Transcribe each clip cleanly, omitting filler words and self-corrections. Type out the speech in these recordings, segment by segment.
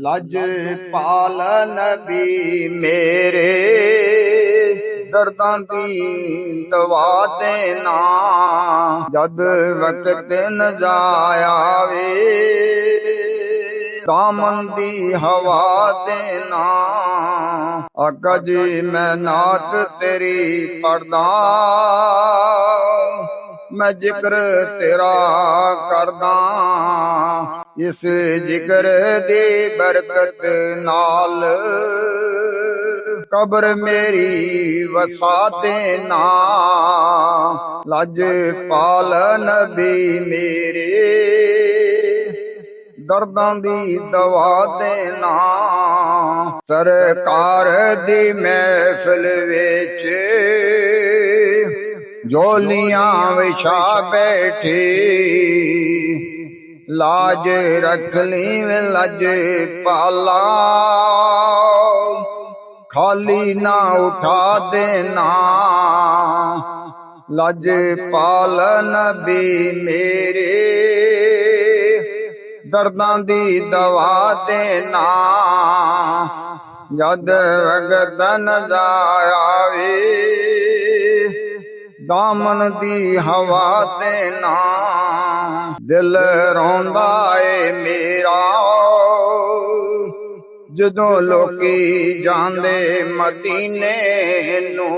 लज पाल नबी मेरे दर्दां दी दवा देना जद वक्त नजाया वे दामन दी हवा देना। आका जी मैं नात तेरी पढ़दा मैं जिक्र तेरा करदा इस जिक्र दी बरकत नाल कब्र मेरी वसा देना। लज पाल नबी मेरे दर्दां दी दवा देना। सरकार दी महफिल विच झोलियां विछा बैठे लाज रख ली लज पाला खाली ना उठा देना। लज पाल नबी मेरे दर्दां दी दवा देना जद वक्त नजाया वे दामन दी हवा देना। दिल रोंदा ए मेरा जदों लोकी जांदे मदीने नू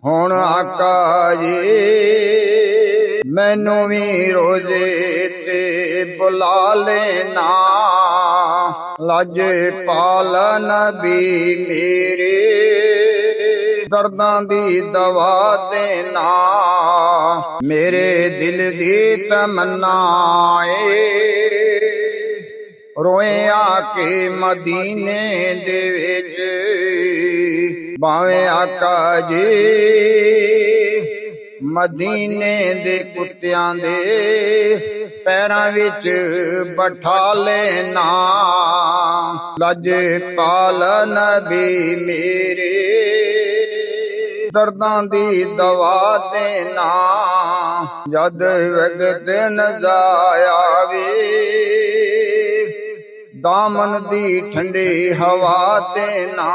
हुण आका जी मैनू भी रोजे ते बुला लेना। लज पाल नबी मेरे दर्दां दी दवा देना। मेरे दिल दी तमन्ना रोए आके मदीने दे विच भावें आका जी मदीने दे कुत्तियां दे पैरां विच बैठा लेना। लज पाल नबी मेरे दर्दां दी दवा देना जद वक्त नजाया वे दामन दी ठंडी हवा देना।